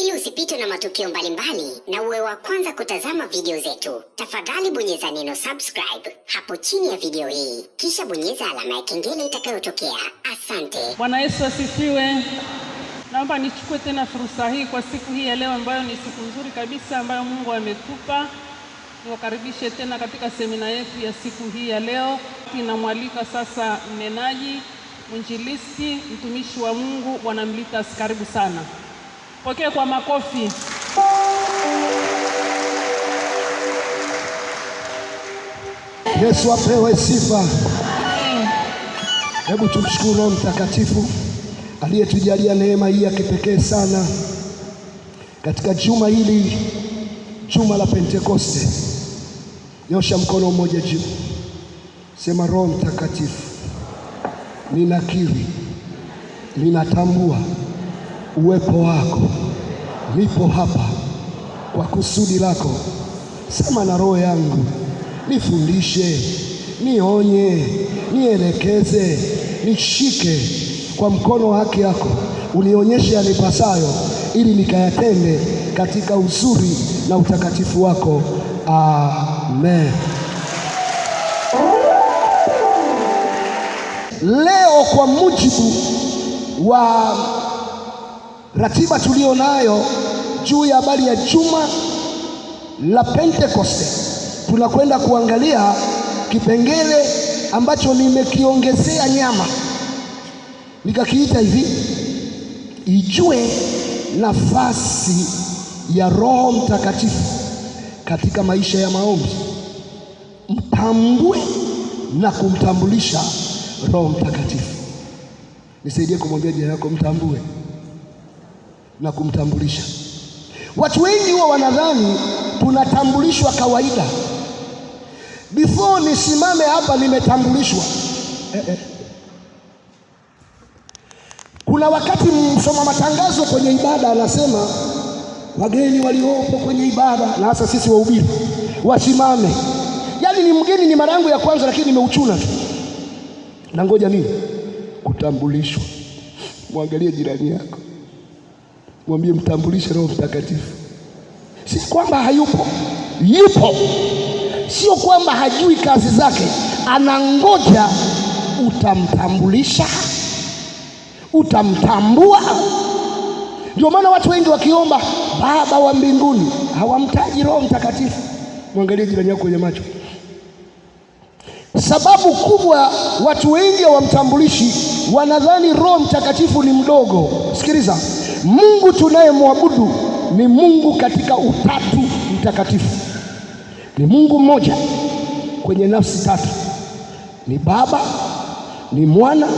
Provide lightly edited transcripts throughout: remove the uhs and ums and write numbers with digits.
Ili usipitwe na matukio mbalimbali na uwe wa kwanza kutazama video zetu, tafadhali bonyeza neno subscribe hapo chini ya video hii, kisha bonyeza alama ya kengele itakayotokea. Asante. Bwana Yesu asifiwe. Naomba nichukue tena fursa hii kwa siku hii ya leo ambayo ni siku nzuri kabisa ambayo Mungu ametupa. Niwakaribishe tena katika semina yetu ya siku hii ya leo. Ninamwalika sasa mnenaji, mwinjilisti, mtumishi wa Mungu Bwana Mlitas, karibu sana. Pokea kwa makofi. Yesu apewe sifa. Hebu tumshukuru Roho Mtakatifu aliyetujalia neema hii ya kipekee sana katika juma hili, juma la Pentekoste. Nyosha mkono mmoja juu, sema: Roho Mtakatifu, ninakiri, ninatambua uwepo wako, nipo hapa kwa kusudi lako. Sema na roho yangu, nifundishe, nionye, nielekeze, nishike kwa mkono wa haki yako, unionyeshe yanipasayo, ili nikayatende katika uzuri na utakatifu wako. Amen. Leo kwa mujibu wa ratiba tulio nayo juu ya habari ya juma la Pentekoste, tunakwenda kuangalia kipengele ambacho nimekiongezea nyama, nikakiita hivi: ijue nafasi ya Roho Mtakatifu katika maisha ya maombi. Mtambue na kumtambulisha Roho Mtakatifu. Nisaidie kumwambia jirani yako, mtambue na kumtambulisha. Watu wengi huwa wanadhani tunatambulishwa kawaida. Before nisimame hapa nimetambulishwa. Kuna wakati msoma matangazo kwenye ibada anasema wageni waliopo kwenye ibada, na hasa sisi wahubiri, wasimame. Yaani ni mgeni, ni mara yangu ya kwanza, lakini nimeuchuna tu na ngoja nini kutambulishwa. Mwangalie jirani yako, mwambie mtambulishe Roho Mtakatifu. Si kwamba hayupo, yupo. Sio kwamba hajui kazi zake, anangoja utamtambulisha, utamtambua. Ndio maana watu wengi wakiomba Baba wa mbinguni hawamtaji Roho Mtakatifu. Mwangalie jirani yako kwenye macho. Sababu kubwa watu wengi hawamtambulishi, wanadhani Roho Mtakatifu ni mdogo. Sikiliza, Mungu tunayemwabudu ni Mungu katika utatu mtakatifu. Ni Mungu mmoja kwenye nafsi tatu. Ni Baba, ni Mwana,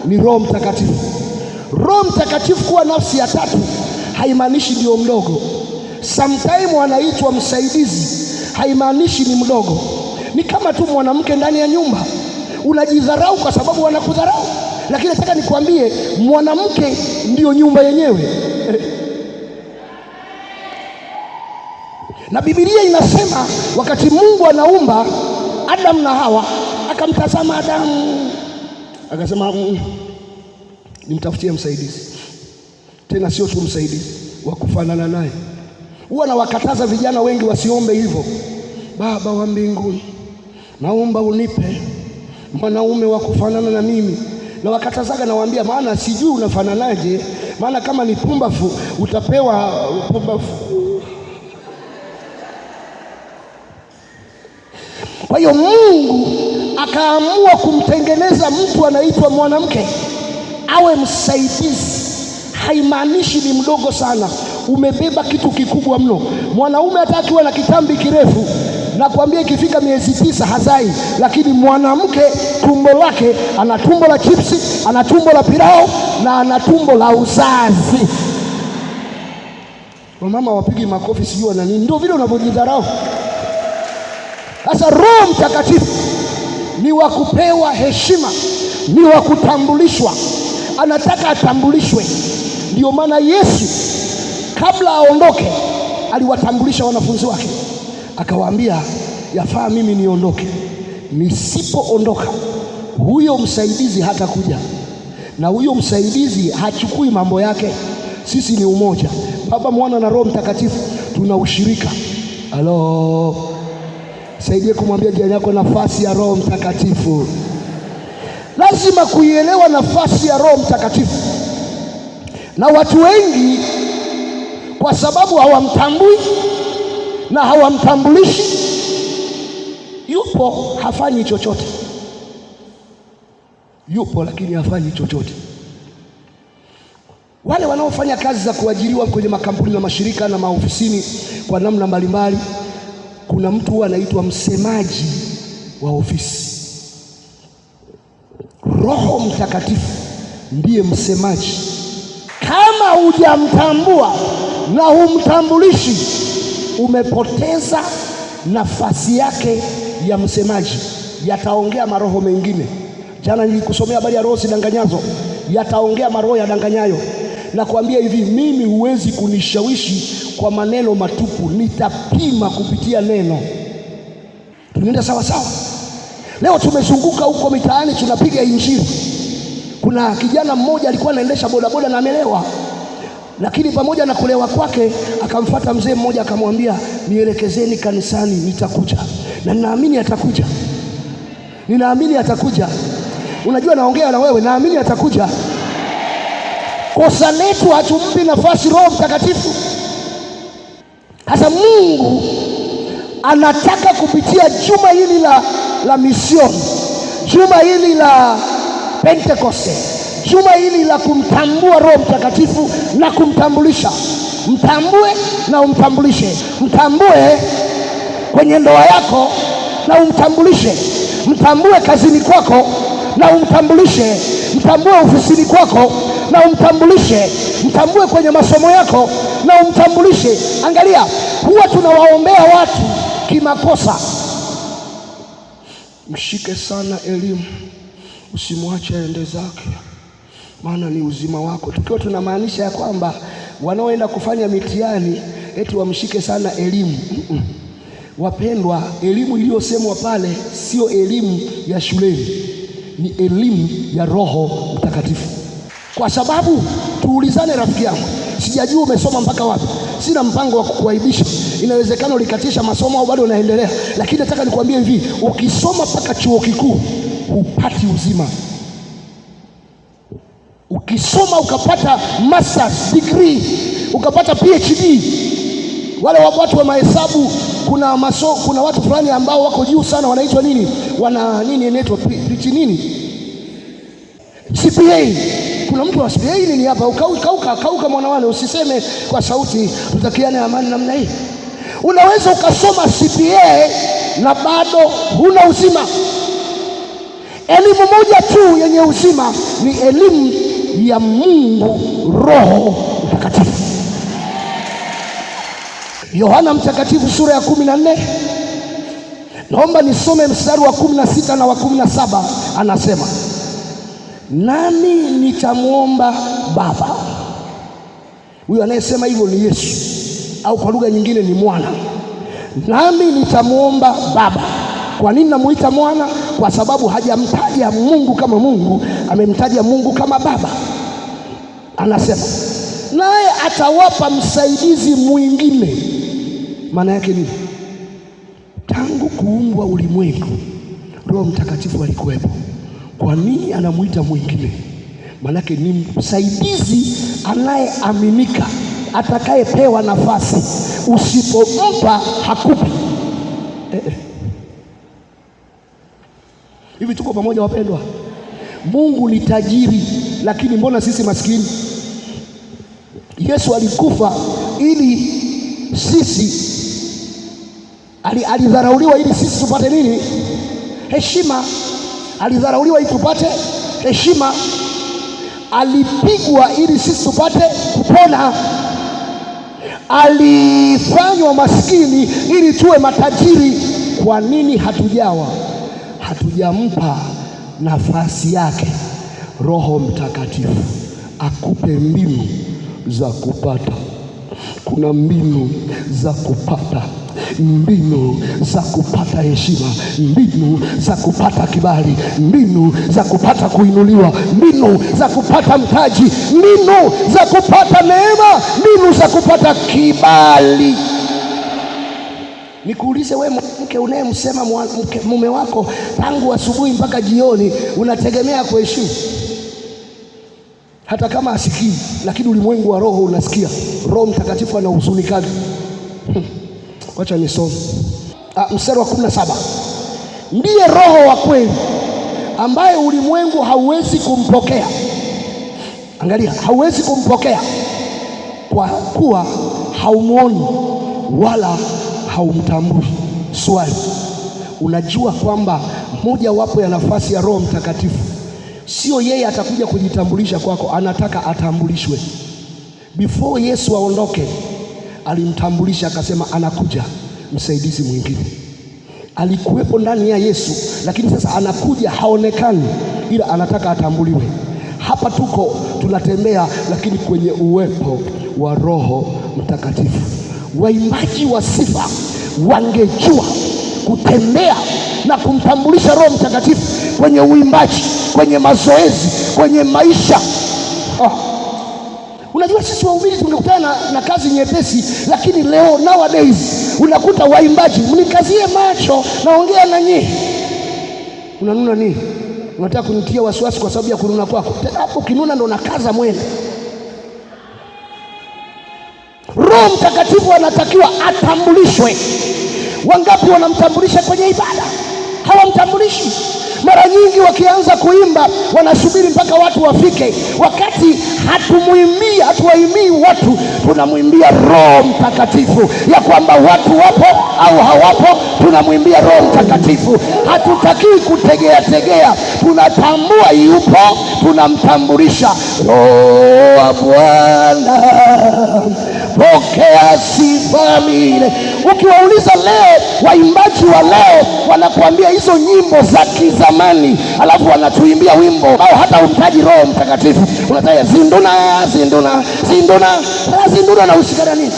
ni Roho Mtakatifu. Roho Mtakatifu kuwa nafsi ya tatu haimaanishi ndio mdogo. Sometimes anaitwa msaidizi, haimaanishi ni mdogo. Ni kama tu mwanamke ndani ya nyumba, unajidharau kwa sababu wanakudharau, lakini nataka nikwambie mwanamke ndio nyumba yenyewe. Na Biblia inasema wakati Mungu anaumba Adamu na Hawa, akamtazama Adamu akasema, nimtafutie msaidizi. Tena sio tu msaidizi wa kufanana naye. Huwa nawakataza vijana wengi wasiombe hivyo: Baba wa mbinguni, naomba unipe mwanaume wa kufanana na mimi. Na wakatazaga, nawaambia, maana sijui unafananaje, maana kama ni pumbafu utapewa pumbafu. Kwa hiyo Mungu akaamua kumtengeneza mtu anaitwa mwanamke awe msaidizi. Haimaanishi ni mdogo sana, umebeba kitu kikubwa mno. Mwanaume hata akiwa na kitambi kirefu, nakwambia ikifika miezi 9 hazai, lakini mwanamke tumbo lake, ana tumbo la chipsi, ana tumbo la pilau, na ana tumbo la uzazi. Wamama wapigi makofi sijui na nini, ndio vile unavyojidharau. Sasa Roho Mtakatifu ni wa kupewa heshima, ni wa kutambulishwa, anataka atambulishwe. Ndio maana Yesu kabla aondoke aliwatambulisha wanafunzi wake, akawaambia, yafaa mimi niondoke, nisipoondoka huyo msaidizi hatakuja, na huyo msaidizi hachukui mambo yake. Sisi ni umoja, Baba, Mwana na Roho Mtakatifu, tuna ushirika. Halo, saidie kumwambia jirani yako nafasi ya Roho Mtakatifu. Lazima kuielewa nafasi ya Roho Mtakatifu, na watu wengi kwa sababu hawamtambui na hawamtambulishi, yupo hafanyi chochote, yupo lakini hafanyi chochote. Wale wanaofanya kazi za kuajiriwa kwenye makampuni na mashirika na maofisini kwa namna mbalimbali, kuna mtu huwa anaitwa msemaji wa ofisi. Roho Mtakatifu ndiye msemaji. Kama hujamtambua na humtambulishi, umepoteza nafasi yake ya msemaji. Yataongea maroho mengine. Jana nilikusomea habari ya roho zidanganyazo, yataongea maroho yadanganyayo. Na kuambia hivi, mimi huwezi kunishawishi kwa maneno matupu, nitapima kupitia neno. Tunaenda sawa sawa. Leo tumezunguka huko mitaani tunapiga injili. Kuna kijana mmoja alikuwa anaendesha bodaboda na amelewa, lakini pamoja na kulewa kwake akamfuata mzee mmoja akamwambia, nielekezeni kanisani, nitakuja. Na ninaamini atakuja, ninaamini atakuja. Unajua naongea na wewe, naamini atakuja. Kosa letu hatumpi nafasi Roho Mtakatifu. Hasa Mungu anataka kupitia juma hili la misioni, juma hili la Pentekoste, juma hili la kumtambua Roho Mtakatifu na kumtambulisha. Mtambue na umtambulishe. Mtambue kwenye ndoa yako na umtambulishe. Mtambue kazini kwako na umtambulishe. Mtambue ofisini kwako na umtambulishe. Mtambue kwenye masomo yako na umtambulishe. Angalia, huwa tunawaombea watu kimakosa. Mshike sana elimu, usimwache aende zake, maana ni uzima wako. Tukiwa tunamaanisha ya kwamba wanaoenda kufanya mitihani eti wamshike sana elimu. Wapendwa, elimu iliyosemwa pale sio elimu ya shuleni, ni elimu ya Roho Mtakatifu. Kwa sababu tuulizane, rafiki yangu, sijajua umesoma mpaka wapi. Sina mpango wa kukuaibisha. Inawezekana ulikatisha masomo au bado unaendelea, lakini nataka nikwambie hivi, ukisoma mpaka chuo kikuu hupati uzima. Ukisoma ukapata masters degree, ukapata PhD, wale watu wa mahesabu, kuna watu fulani ambao wako juu sana, wanaitwa nini? Wana nini inaitwa nini? CPA. Kuna mtu wa CPA nini hapa? Kauka mwana wale, usiseme kwa sauti, tutakiane amani namna hii. Unaweza ukasoma CPA na bado huna uzima. Elimu moja tu yenye uzima ni elimu ya Mungu Roho Mtakatifu. Yohana Mtakatifu sura ya 14, naomba nisome mstari wa 16 na wa 17. Anasema, nami nitamwomba Baba. Huyo anayesema hivyo ni Yesu, au kwa lugha nyingine ni mwana. Nami nitamwomba Baba. Kwa nini namuita mwana? Kwa sababu hajamtaja Mungu kama Mungu, amemtaja Mungu kama Baba. Anasema, naye atawapa msaidizi mwingine. Maana yake nini? Tangu kuumbwa ulimwengu Roho Mtakatifu alikuwepo. Kwa nini anamuita mwingine? Maana yake ni msaidizi anayeaminika, atakayepewa nafasi. Usipompa hakupi. Hivi tuko pamoja wapendwa? Mungu ni tajiri, lakini mbona sisi maskini? Yesu alikufa ili sisi, alidharauliwa ili sisi tupate nini? Heshima. Alidharauliwa ili tupate heshima. Alipigwa ili sisi tupate kupona. Alifanywa maskini ili tuwe matajiri. Kwa nini hatujawa? Hatujampa nafasi yake Roho Mtakatifu akupe mbinu za kupata kuna mbinu za kupata, mbinu za kupata heshima, mbinu za kupata kibali, mbinu za kupata kuinuliwa, mbinu za kupata mtaji, mbinu za kupata neema, mbinu za kupata kibali. Nikuulize wewe mwanamke unayemsema mume wako tangu asubuhi mpaka jioni, unategemea kuheshimu? Hata kama asikii, lakini ulimwengu wa roho unasikia. Roho Mtakatifu anahuzunika. Wacha nisome mstari wa 17. Ndiye Roho wa kweli ambaye ulimwengu hauwezi kumpokea. Angalia, hauwezi kumpokea kwa kuwa haumuoni wala haumtambui. Swali, unajua kwamba moja wapo ya nafasi ya Roho Mtakatifu, sio yeye atakuja kujitambulisha kwako, anataka atambulishwe. Before Yesu aondoke, alimtambulisha akasema anakuja msaidizi mwingine. Alikuwepo ndani ya Yesu, lakini sasa anakuja, haonekani, ila anataka atambuliwe. Hapa tuko tunatembea, lakini kwenye uwepo wa Roho Mtakatifu. Waimbaji wa sifa wangejua kutembea na kumtambulisha Roho Mtakatifu kwenye uimbaji, kwenye mazoezi, kwenye maisha. Unajua sisi wahubiri tungekutana na kazi nyepesi, lakini leo nowadays unakuta waimbaji, mnikazie macho, naongea na nyinyi. Unanuna nini? Unataka kunitia wasiwasi kwa sababu ya kununa kwako? Hapo kinuna ndo nakaza mwendo. Roho Mtakatifu anatakiwa atambulishwe. Wangapi wanamtambulisha kwenye ibada? Hawamtambulishi. Mara nyingi wakianza kuimba wanasubiri mpaka watu wafike, wakati hatuwaimbii watu, tunamwimbia Roho Mtakatifu, ya kwamba watu wapo au hawapo, tunamwimbia Roho Mtakatifu. Hatutakiwi kutegea, tunatambua yupo, tunamtambulisha. Roho wa Bwana pokea sifa milele. Ukiwauliza leo, waimbaji wa leo wanakuambia hizo nyimbo za kizamani, alafu wanatuimbia wimbo au hata umtaji Roho Mtakatifu. Unataka zinduna na usikana nini?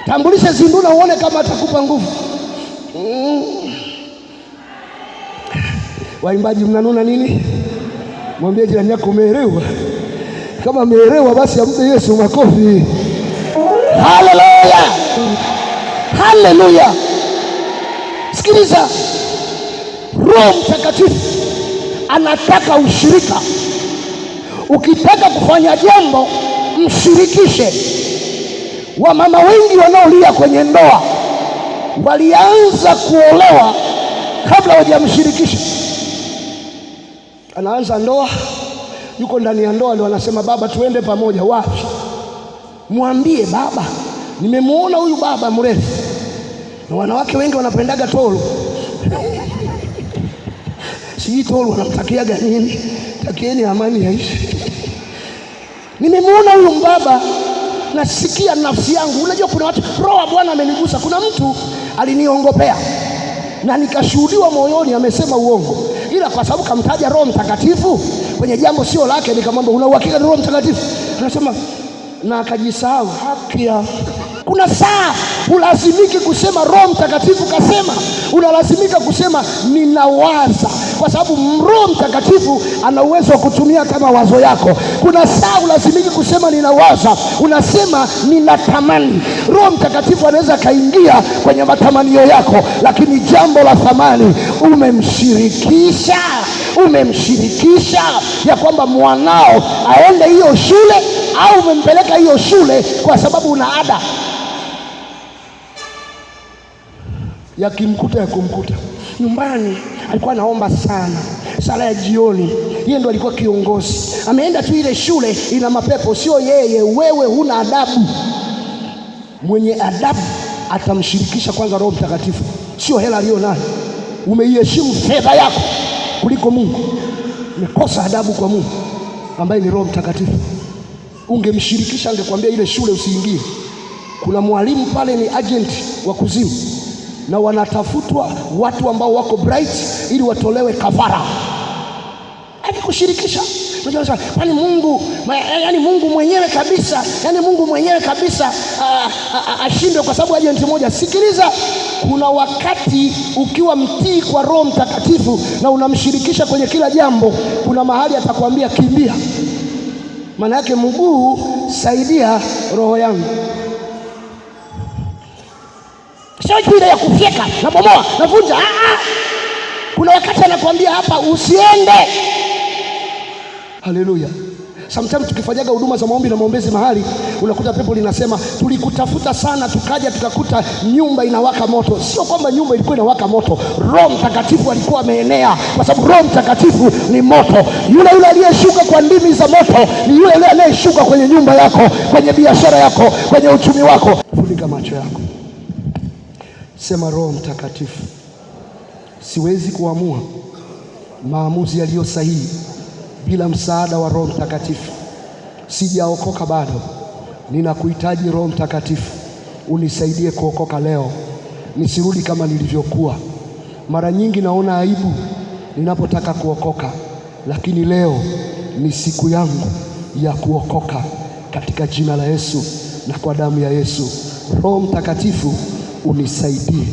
Tambulishe zinduna uone kama atakupa nguvu. Waimbaji mnanuna nini? Mwambie jirani yako umeelewa. Kama umeelewa basi ampe Yesu makofi. Haleluya, haleluya. Sikiliza, Roho Mtakatifu anataka ushirika. Ukitaka kufanya jambo, mshirikishe. Wamama wengi wanaolia kwenye ndoa walianza kuolewa kabla hawajamshirikisha. Anaanza ndoa, yuko ndani ya ndoa, ndio anasema baba tuende pamoja. Wapi? Mwambie baba, nimemuona huyu baba mrefu. Na wanawake wengi wanapendaga tolo. Sijui tolo wanamtakiaga nini? Takieni amani yaishi. Nimemuona huyu baba, nasikia nafsi yangu. Unajua kuna watu, Roho wa Bwana amenigusa. Kuna mtu aliniongopea na nikashuhudiwa moyoni amesema uongo, ila kwa sababu kamtaja Roho Mtakatifu kwenye jambo sio lake, nikamwambia una uhakika ni Roho Mtakatifu? Anasema na akajisahau. Hakia, kuna saa ulazimiki kusema Roho Mtakatifu kasema, unalazimika kusema ninawaza, kwa sababu Roho Mtakatifu ana uwezo wa kutumia kama wazo yako. Kuna saa ulazimiki kusema ninawaza, unasema ninatamani. Roho Mtakatifu anaweza kaingia kwenye matamanio yako, lakini jambo la thamani umemshirikisha ya kwamba mwanao aende hiyo shule, au umempeleka hiyo shule kwa sababu una ada ya kumkuta nyumbani. Alikuwa anaomba sana, sala ya jioni, yeye ndo alikuwa kiongozi. Ameenda tu ile shule ina mapepo, sio yeye. Wewe huna adabu. Mwenye adabu atamshirikisha kwanza Roho Mtakatifu, sio hela aliyonayo. Umeiheshimu fedha yako kuliko Mungu, umekosa adabu kwa Mungu ambaye ni Roho Mtakatifu. Ungemshirikisha, angekwambia ile shule usiingie. Kuna mwalimu pale ni agent wa kuzimu, na wanatafutwa watu ambao wako bright ili watolewe kafara. Akikushirikisha, Kwani Mungu, yani Mungu mwenyewe kabisa, yani Mungu mwenyewe kabisa ashindwe kwa sababu ajenti moja? Sikiliza, kuna wakati ukiwa mtii kwa Roho Mtakatifu na unamshirikisha kwenye kila jambo, kuna mahali atakwambia kimbia. Maana yake mguu saidia roho yangu. Sio ile ya kufyeka na bomoa na vunja. Kuna wakati anakuambia hapa usiende. Haleluya. Sometimes tukifanyaga huduma za maombi na maombezi mahali, unakuta pepo linasema tulikutafuta sana, tukaja tukakuta nyumba inawaka moto. Sio kwamba nyumba ilikuwa inawaka moto, Roho Mtakatifu alikuwa ameenea, kwa sababu Roho Mtakatifu ni moto. Yule aliyeshuka kwa ndimi za moto ni yule anayeshuka kwenye nyumba yako, kwenye biashara yako, kwenye uchumi wako. Funika macho yako, sema Roho Mtakatifu, siwezi kuamua maamuzi yaliyo sahihi bila msaada wa Roho Mtakatifu. Sijaokoka bado, ninakuhitaji Roho Mtakatifu, unisaidie kuokoka leo, nisirudi kama nilivyokuwa. Mara nyingi naona aibu ninapotaka kuokoka, lakini leo ni siku yangu ya kuokoka katika jina la Yesu na kwa damu ya Yesu. Roho Mtakatifu unisaidie.